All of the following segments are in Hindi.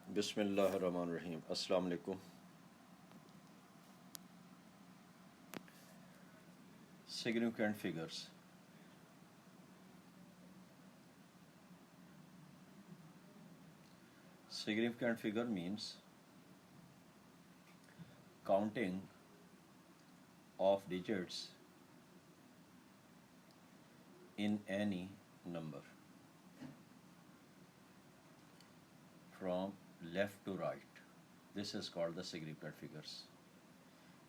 बिस्मिल्लाहिर्रहमानिर्रहीम। अस्सलाम वालेकुम। Significant figures. Significant figure means counting of digits in any number from left to right. This is called the significant figures.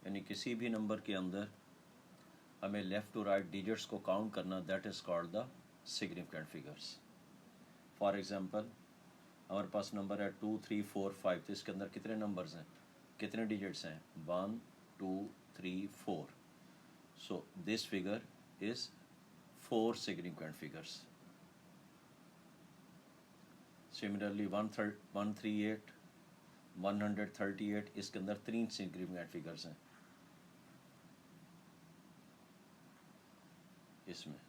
यानी किसी भी नंबर के अंदर हमें लेफ्ट टू राइट डिजिट्स को काउंट करना, that is called the significant figures. For example हमारे पास नंबर है 2 3 4 5, तो इसके अंदर कितने नंबर्स हैं, कितने डिजिट्स हैं, 1 2 3 4। So this figure is 4 significant figures. Similarly 138 138, इसके अंदर 3 सिग्निफिकेंट फिगर्स हैं। इसमें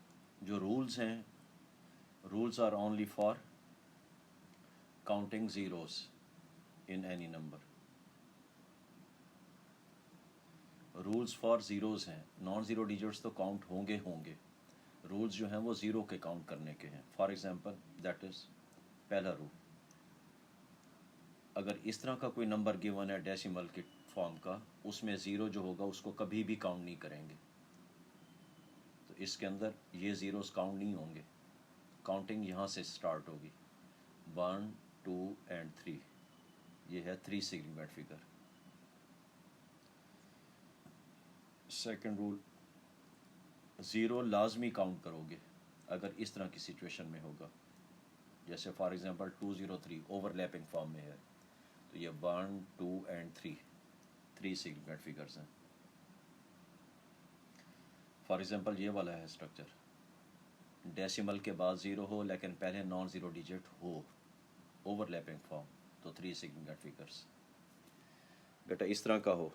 जो रूल्स हैं, rules are only for counting zeros in any number. Rules for zeros हैं, नॉन जीरो डिजिट्स तो काउंट होंगे। रूल्स जो हैं वो जीरो के काउंट करने के हैं। फॉर एग्जांपल दैट इज पहला रूल, अगर इस तरह का कोई नंबर गिवन है डेसिमल के फॉर्म का, उसमें ज़ीरो जो होगा उसको कभी भी काउंट नहीं करेंगे। तो इसके अंदर ये ज़ीरोस काउंट नहीं होंगे, काउंटिंग यहाँ से स्टार्ट होगी। 1 2 एंड 3, ये है 3 significant figure. Second rule, zero लाजमी काउंट करोगे अगर इस तरह की सिचुएशन में होगा। जैसे फॉर एग्जांपल 203 ओवरलैपिंग फॉर्म में है, तो ये 1 2 एंड 3 सिग्निफिकेंट फिगर्स हैं। फॉर एग्जांपल ये वाला है स्ट्रक्चर, डेसिमल के बाद ज़ीरो हो लेकिन पहले नॉन ज़ीरो डिजिट हो, ओवरलैपिंग फॉर्म, तो 3 सिग्निफिकेंट फिगर्स। बेटा इस तरह का हो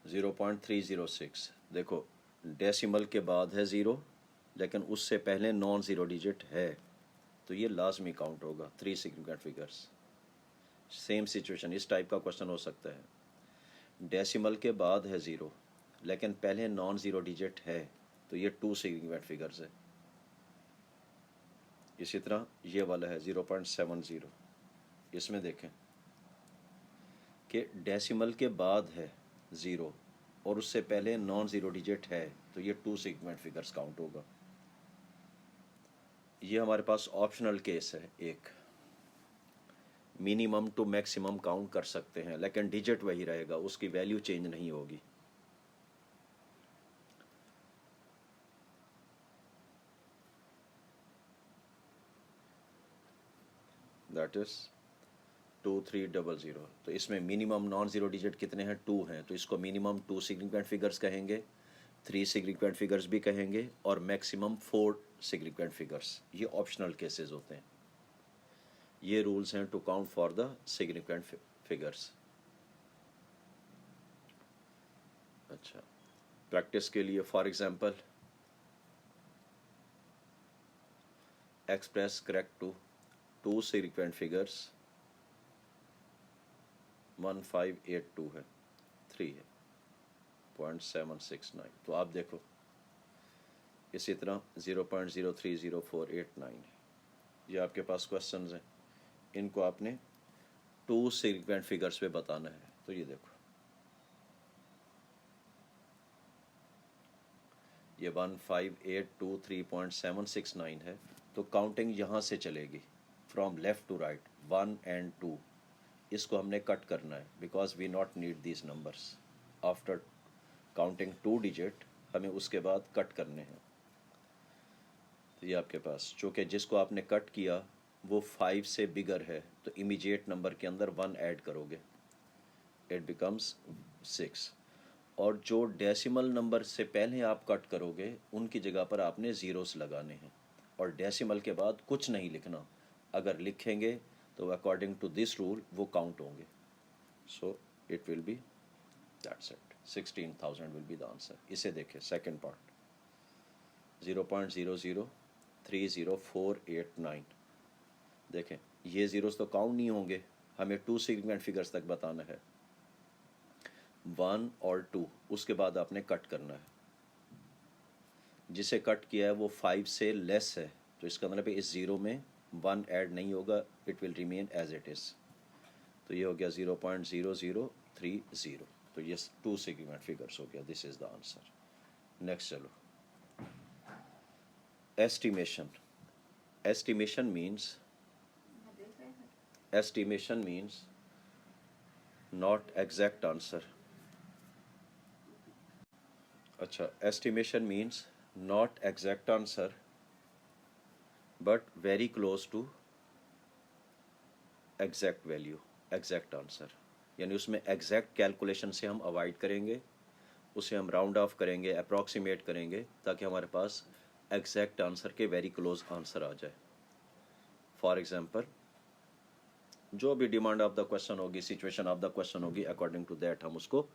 0.306, देखो डेसिमल के बाद है ज़ीरो लेकिन उससे पहले नॉन ज़ीरो डिजिट है, तो ये लाजमी काउंट होगा, 3 सिग्निफिकेंट फिगर्स। सेम सिचुएशन, इस टाइप का क्वेश्चन हो सकता है, डेसिमल के बाद है ज़ीरो लेकिन पहले नॉन ज़ीरो डिजिट है, तो ये 2 सिग्निफिकेंट फिगर्स है। इसी तरह ये वाला है 0.70, इसमें देखें कि डेसिमल के बाद है ज़ीरो और उससे पहले नॉन ज़ीरो डिजिट है, तो ये 2 सिग्निफिकेंट फिगर्स काउंट होगा। ये हमारे पास ऑप्शनल केस है, एक मिनिमम टू मैक्सिमम काउंट कर सकते हैं लेकिन डिजिट वही रहेगा, उसकी वैल्यू चेंज नहीं होगी। That is 2300। तो इसमें मिनिमम नॉन ज़ीरो डिजिट कितने हैं, 2 हैं, तो इसको मिनिमम 2 सिग्निफिकेंट फिगर्स कहेंगे, 3 सिग्निफिकेंट फिगर्स भी कहेंगे और मैक्सिमम 4 सिग्निफिकेंट फिगर्स। ये ऑप्शनल केसेस होते हैं। ये रूल्स हैं to count for the significant figures. अच्छा, प्रैक्टिस के लिए for example express correct to 2 significant figures 1582 है, 3 है 0.769। तो आप देखो इसी तरह 0.030489 है। ये आपके पास क्वेश्चंस हैं, इनको आपने 2 सिग्निफिकेंट फिगर्स पे बताना है। तो ये देखो ये 1582 3.769 है, तो काउंटिंग यहाँ से चलेगी from left to right, 1 and 2। इसको हमने कट करना है because we not need these numbers. After counting 2 digit हमें उसके बाद कट करने हैं। तो ये आपके पास, चूँकि जिसको आपने कट किया वो 5 से बिगर है, तो इमीडिएट नंबर के अंदर 1 ऐड करोगे, इट बिकम्स 6। और जो डेसिमल नंबर से पहले आप कट करोगे उनकी जगह पर आपने ज़ीरोस लगाने हैं, और डेसिमल के बाद कुछ नहीं लिखना। अगर लिखेंगे तो अकॉर्डिंग टू दिस रूल वो काउंट होंगे। So it will be that's it, 16,000 will be the answer. इसे देखें सेकेंड पार्ट, 0.0030489। देखें ये ज़ीरोस तो काउंट नहीं होंगे, हमें 2 सिग्निफिकेंट फिगर्स तक बताना है, 1 और 2, उसके बाद आपने कट करना है। जिसे कट किया है वो 5 से लेस है, तो इसका मतलब है इस ज़ीरो में 1 ऐड नहीं होगा, it will remain as it is. तो ये हो गया 0.0030, तो ये 2 सिग्निफिकेंट फिगर्स हो गया, this is the answer. Next चलो, estimation. Estimation means not exact answer. अच्छा, estimation means not exact answer but very close to exact value, exact answer. यानी उसमें exact calculation से हम अवॉइड करेंगे, उसे हम राउंड ऑफ करेंगे, अप्रॉक्सीमेट करेंगे, ताकि हमारे पास एग्जैक्ट आंसर के वेरी क्लोज आंसर आ जाए। फॉर एग्जांपल, जो भी डिमांड ऑफ द क्वेश्चन होगी, सिचुएशन ऑफ द क्वेश्चन होगी, अकॉर्डिंग टू दैट हम उसको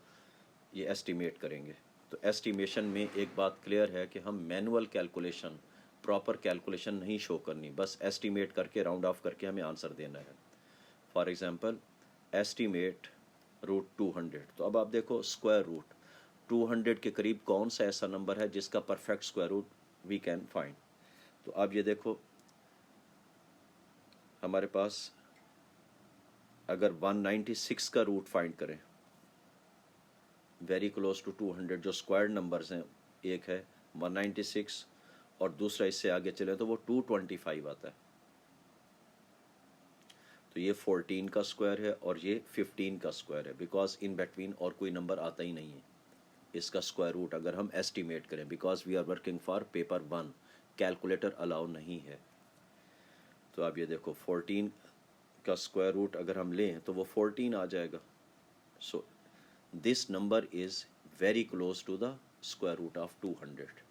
ये एस्टिमेट करेंगे। तो एस्टिमेशन में एक बात क्लियर है कि हम मैनुअल कैलकुलेशन, प्रॉपर कैलकुलेशन नहीं शो करनी, बस एस्टिमेट करके राउंड ऑफ करके हमें आंसर देना है। फॉर एग्जांपल, एस्टिमेट रूट 200, तो अब आप देखो स्क्वायर रूट 200 के करीब कौन सा ऐसा नंबर है जिसका perfect square root we can find. तो अब ये देखो, हमारे पास अगर 196 का रूट फाइंड करें, वेरी क्लोज टू 200, जो स्क्वायर नंबर्स हैं, एक है 196 और दूसरा इससे आगे चले तो वो 225 आता है। तो ये 14 का स्क्वायर है और ये 15 का स्क्वायर है, बिकॉज इन बिटवीन और कोई नंबर आता ही नहीं है इसका स्क्वायर रूट अगर हम एस्टिमेट करें, because we are working for paper 1, calculator allow नहीं है। तो आप ये देखो 14 का स्क्वायर रूट अगर हम लें तो वो 14 आ जाएगा। So this number is very close to the square root of 200।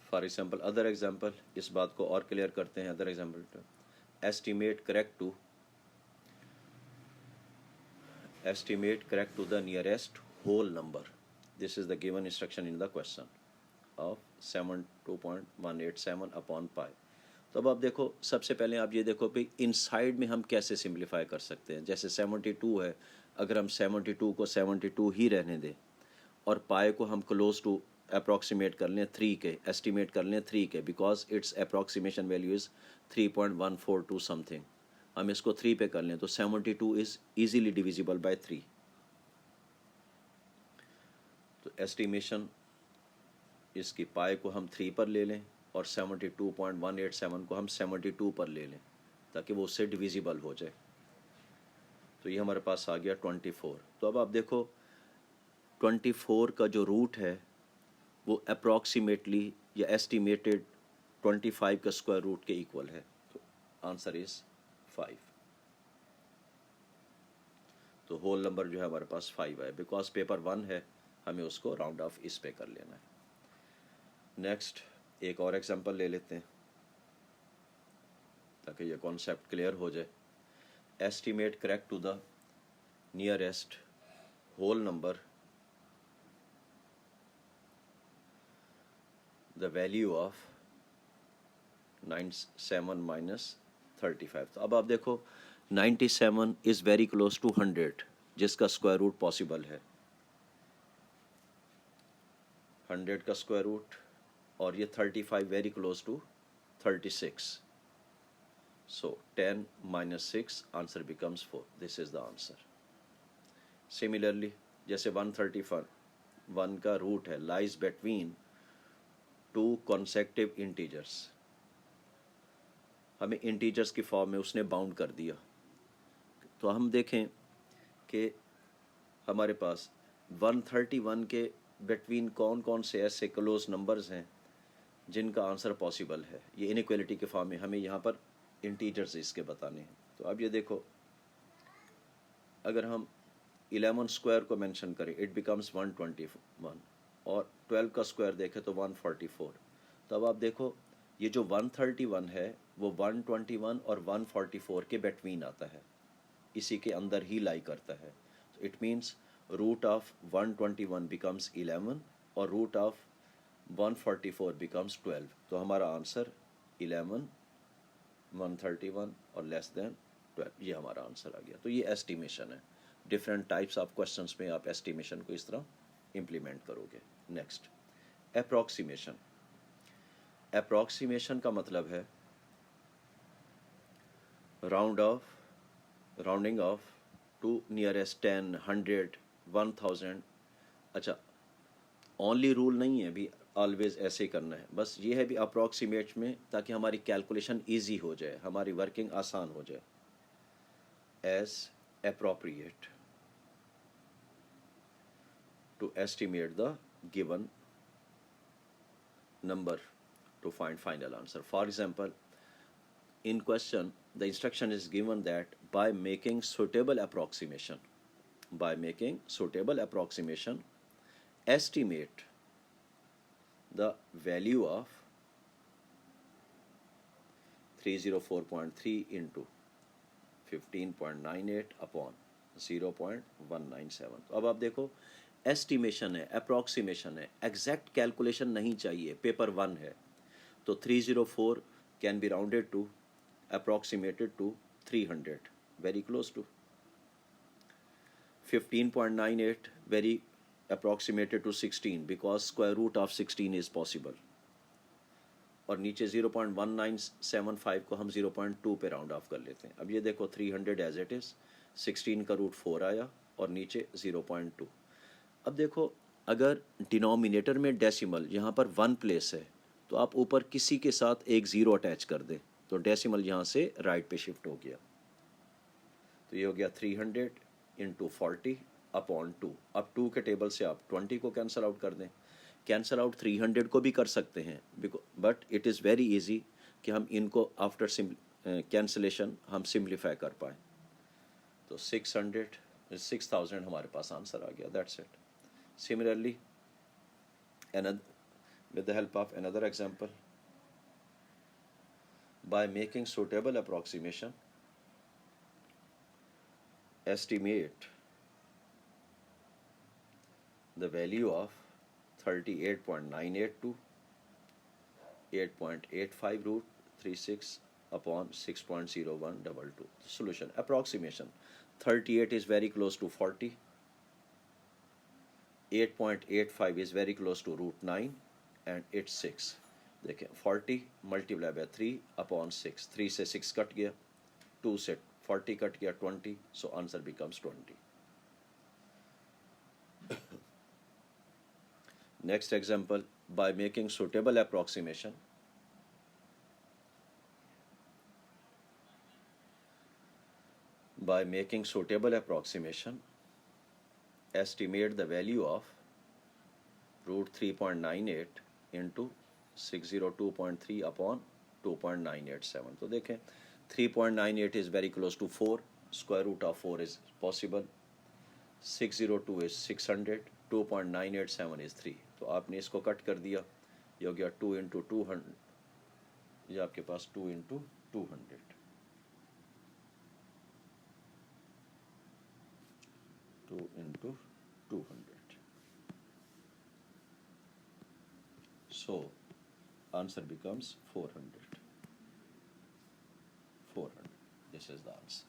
For example, other example, इस बात को और क्लियर करते हैं। Other example, estimate correct to the nearest whole number. This is the given instruction in the question of 72.187 upon pi. तो अब आप देखो, सबसे पहले आप ये देखो कि इनसाइड में हम कैसे सिंप्लीफाई कर सकते हैं। जैसे 72 है, अगर हम 72 को 72 ही रहने दें और पाए को हम क्लोज टू अप्रॉक्सीमेट कर लें 3 के, एस्टिमेट कर लें 3 के, because it's approximation value is 3.142 something, हम इसको 3 पे कर लें तो 72 इज़ ईजीली डिविजिबल बाय 3। तो एस्टिमेशन, इसकी पाए को हम 3 पर ले लें और 72.187 को हम 72 पर ले लें ताकि वो उससे डिविजिबल हो जाए। तो ये हमारे पास आ गया 24। तो अब आप देखो 24 का जो रूट है वो अप्रॉक्सीमेटली या एस्टिमेटेड 25 का स्क्वायर रूट के इक्वल है। तो आंसर इज 5। तो होल नंबर जो है हमारे पास 5 है, बिकॉज पेपर 1 है, हमें उसको राउंड ऑफ इस पे कर लेना है। नेक्स्ट एक और एग्जांपल ले लेते हैं ताकि ये कॉन्सेप्ट क्लियर हो जाए। Estimate correct to the nearest whole number the value of 97 minus 35। तो अब आप देखो 97 इज़ वेरी क्लोज टू 100 जिसका स्क्वायर रूट पॉसिबल है, 100 का स्क्वायर रूट, और ये 35 very close to 36। So 10 minus 6, answer becomes 4। This is the answer. Similarly जैसे 131 का रूट है, लाइज बिटवीन 2 कॉन्सेक्टिव इंटीजर्स, हमें इंटीजर्स की फॉर्म में उसने बाउंड कर दिया। तो हम देखें कि हमारे पास 131 के बिटवीन कौन कौन से ऐसे क्लोज नंबर्स हैं जिनका आंसर पॉसिबल है। ये इनइक्वालिटी के फॉर्म में हमें यहाँ पर इंटीजर्स इसके बताने हैं। तो अब ये देखो, अगर हम 11 स्क्वायर को मेंशन करें इट बिकम्स 121, और 12 का स्क्वायर देखें तो 144। तो अब आप देखो ये जो 131 है वो 121 और 144 के बिटवीन आता है, इसी के अंदर ही लाई करता है। तो it means root of 121 becomes 11 और रूट ऑफ 144 becomes 12, तो हमारा आंसर 11, 131 और लेस देन 12, ये हमारा आंसर आ गया। तो ये एस्टिमेशन है। डिफरेंट टाइप्स ऑफ क्वेश्चंस में आप एस्टिमेशन को इस तरह इम्प्लीमेंट करोगे। Next, approximation. अप्रॉक्सीमेशन का मतलब है राउंडिंग ऑफ टू नियरेस्ट 10, 100, 1000। अच्छा, ओनली रूल नहीं है भी ऑलवेज ऐसे ही करना है, बस ये है भी अप्रॉक्सीमेट में, ताकि हमारी कैलकुलेशन इजी हो जाए, हमारी वर्किंग आसान हो जाए। As appropriate to estimate the given number to find final answer. For example, in question the instruction is given that by making suitable approximation estimate the value of 304.3 into 15.98 upon 0.197। तो अब आप देखो, एस्टिमेशन है, अप्रॉक्सीमेशन है, एग्जैक्ट कैलकुलेशन नहीं चाहिए, पेपर 1 है, तो 304 can be rounded to approximated to 300, very close to 15.98 very approximated to 16 because square root of 16 is possible, और नीचे 0.1975 को हम 0.2 पे राउंड ऑफ कर लेते हैं। अब ये देखो 300 एज इट इज़, 16 का रूट 4 आया और नीचे 0.2। अब देखो, अगर डिनोमिनेटर में डेसिमल यहाँ पर 1 प्लेस है, तो आप ऊपर किसी के साथ एक 0 अटैच कर दें, तो डेसिमल यहाँ से राइट पे शिफ्ट हो गया। तो ये हो गया 300 इंटू 40 अपॉन 2। अब 2 के टेबल से आप 20 को कैंसिल आउट कर दें। कैंसिल आउट 300 को भी कर सकते हैं, but it is very easy कि हम इनको आफ्टर कैंसिलेशन हम सिंप्लीफाई कर पाए। तो 6000 हमारे पास आंसर आ गया, that's it. Similarly with the help of another example, by making suitable approximation estimate the value of 38.982 8.85 root 36 upon 6.0122. Solution, approximation, 38 is very close to 40, 8.85 is very close to root 9, and it's 6. देखें, 40 मल्टीप्लाई बाय 3 अपॉन 6, 3 से 6 कट गया, 2 से 40 कट गया 20, so answer becomes 20. Next example, by making suitable approximation estimate the value of root 3.98 into 602.3 upon 2.987. तो देखें, 3.98 is very close to 4, square root of 4 is possible, 602 is 600, 2.987 is 3. तो आपने इसको कट कर दिया, ये हो गया 2 इंटू 200, ये आपके पास 2 into 200, into 200. So answer becomes 400. 400. This is the answer.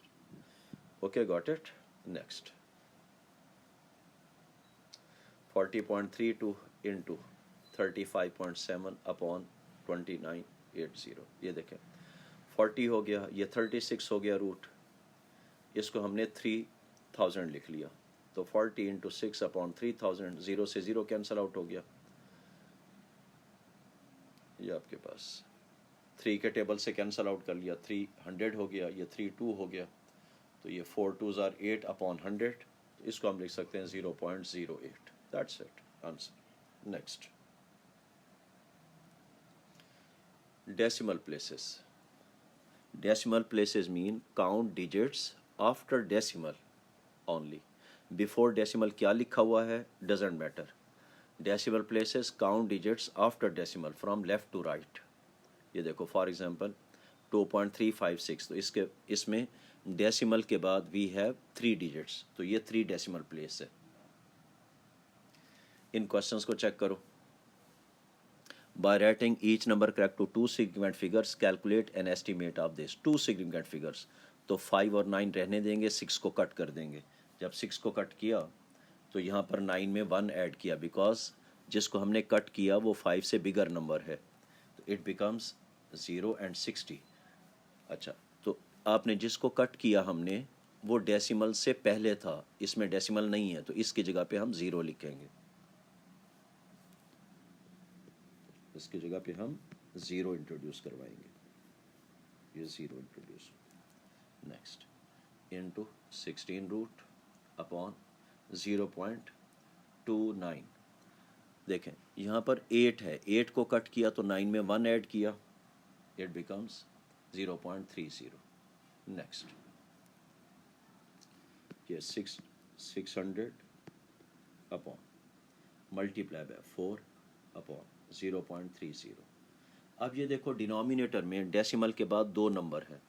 Okay, got it? Next. 40.32 into 35.7 upon 2980. ये देखें, 40 हो गया, ये 36 हो गया रूट, इसको हमने 3000 लिख लिया, तो 40 इंटू 6 अपॉन 3000, 0 से 0 कैंसिल आउट हो गया। ये आपके पास 3 के टेबल से कैंसिल आउट कर लिया, 300 हो गया, ये 32 हो गया, तो ये 4 2s are 8 अपॉन 100, तो इसको हम लिख सकते हैं 0.08। That's it, answer. Next, decimal places. Decimal places mean count digits after decimal only. Before decimal क्या लिखा हुआ है doesn't matter. Decimal places count digits after decimal from left to right. ये देखो, फॉर एग्जांपल 2.356, तो इसमें डेसिमल के बाद वी हैव 3 डिजिट्स, तो ये 3 डेसिमल प्लेस है। इन क्वेश्चंस को चेक करो। By writing each number correct to two significant figures, calculate an estimate of this. Two significant figures. तो 5 और 9 रहने देंगे, 6 को कट कर देंगे. जब 6 को कट किया तो यहाँ पर 9 में 1 ऐड किया, बिकॉज जिसको हमने कट किया वो 5 से बिगर नंबर है. तो इट बिकम्स 0 and 60. अच्छा, तो आपने जिसको कट किया हमने वो डेसिमल से पहले था, इसमें डेसिमल नहीं है, तो इसकी जगह पे हम 0 लिखेंगे. इसकी जगह पे हम 0 इंट्रोड्यूस करवाएंगे. ये 0 introduce. Next, into 16 root upon 0.29. देखें यहाँ पर 8 है, 8 को कट किया तो 9 में 1 ऐड किया, इट बिकम्स 0.30. नेक्स्ट, ये 600 अपॉन मल्टीप्लाई बाय 4 अपॉन 0.30. अब ये देखो डिनोमिनेटर में डेसिमल के बाद 2 नंबर है,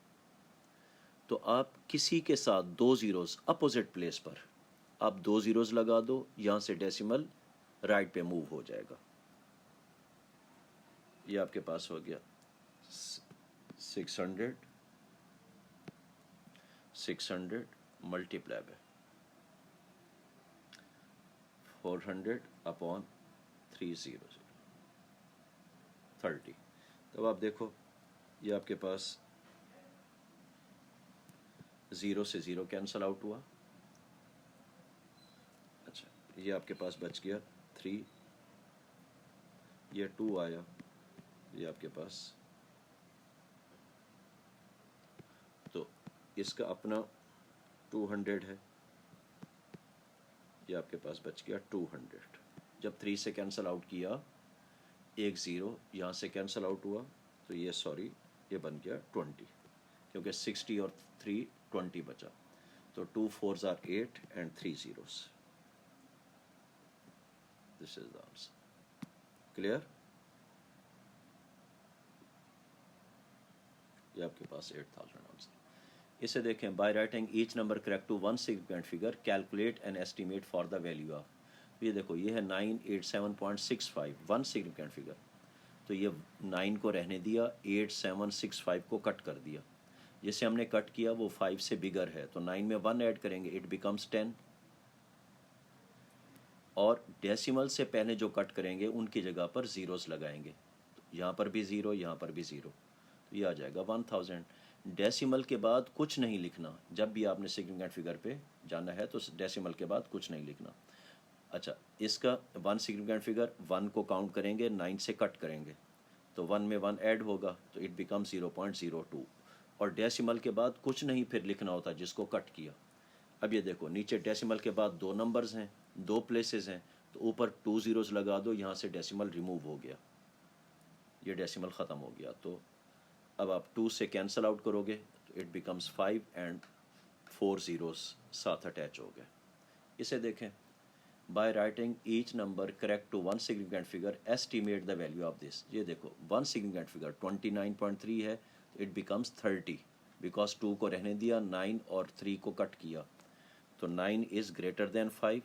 तो आप किसी के साथ 2 ज़ीरोज़ अपोजिट प्लेस पर आप 2 ज़ीरोज़ लगा दो, यहाँ से डेसिमल राइट पे मूव हो जाएगा. ये आपके पास हो गया 600 मल्टीप्लाई बाय 400 अपॉन 300 30. तब आप देखो ये आपके पास 0 से 0 कैंसल आउट हुआ. अच्छा, ये आपके पास बच गया 3, ये 2 आया, ये आपके पास, तो इसका अपना 200 है, ये आपके पास बच गया 200. जब 3 से कैंसल आउट किया, एक 0 यहाँ से कैंसल आउट हुआ, तो ये सॉरी ये बन गया 20, क्योंकि 60 और 3 20 बचा. तो 2 4s are 8 and 3 zeros. This is the answer. Clear? ये आपके पास 8000 आंसर. इसे देखें, by writing each number correct to one significant figure, calculate an estimate for the value of. ये देखो ये है 987.65, वन सिग्निफिकेंट फिगर. तो ये 9 को रहने दिया, 8765 को कट कर दिया. जिसे हमने कट किया वो 5 से बिगर है, तो 9 में 1 ऐड करेंगे, इट बिकम्स 10. और डेसिमल से पहले जो कट करेंगे उनकी जगह पर ज़ीरोस लगाएंगे. तो यहाँ पर भी 0, यहाँ पर भी 0, तो ये आ जाएगा 1000. डेसिमल के बाद कुछ नहीं लिखना. जब भी आपने सिग्निफिकेंट फिगर पे जाना है तो डेसिमल के बाद कुछ नहीं लिखना. अच्छा, इसका वन सिग्निफिकेंट फिगर 1 को काउंट करेंगे, 9 से कट करेंगे, तो 1 में 1 ऐड होगा, तो इट बिकम 0.02. और डेसिमल के बाद कुछ नहीं फिर लिखना होता जिसको कट किया. अब ये देखो नीचे डेसिमल के बाद 2 नंबर्स हैं, 2 प्लेसेस हैं, तो ऊपर 2 ज़ीरोज़ लगा दो, यहाँ से डेसिमल रिमूव हो गया, ये डेसिमल ख़त्म हो गया. तो अब आप 2 से कैंसल आउट करोगे तो इट बिकम्स 5 and 4 ज़ीरोज़ साथ अटैच हो गए. इसे देखें, by writing each number correct to one significant figure, estimate the value of this. ये देखो वन सिग्निफिकेंट फिगर 29.3 है, इट बिकम्स 30, बिकॉज 2 को रहने दिया, 9 और 3 को कट किया, तो 9 इज़ ग्रेटर देन 5.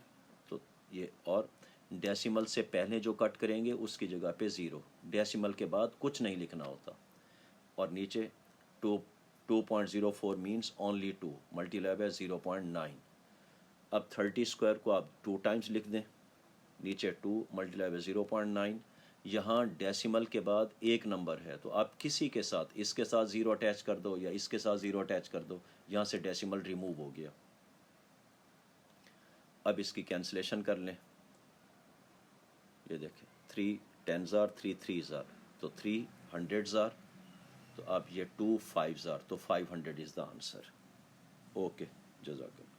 तो ये, और डेसिमल से पहले जो कट करेंगे उसकी जगह पे 0, डेसिमल के बाद कुछ नहीं लिखना होता. और नीचे 2.04 मीन्स ओनली 2 मल्टीप्लाई बाय 0.9. अब 30 स्क्वायर को आप 2 टाइम्स लिख दें, नीचे 2 मल्टीप्लाई बाय 0.9. यहाँ डेसिमल के बाद एक नंबर है, तो आप किसी के साथ, इसके साथ 0 अटैच कर दो या इसके साथ 0 अटैच कर दो, यहाँ से डेसिमल रिमूव हो गया. अब इसकी कैंसिलेशन कर लें. ये देखें 3 10s are, 3 3s are, तो 3 100s are, तो अब ये 2 5s are, तो 500 इज़ द आंसर. ओके, जज़ाकल्लाह.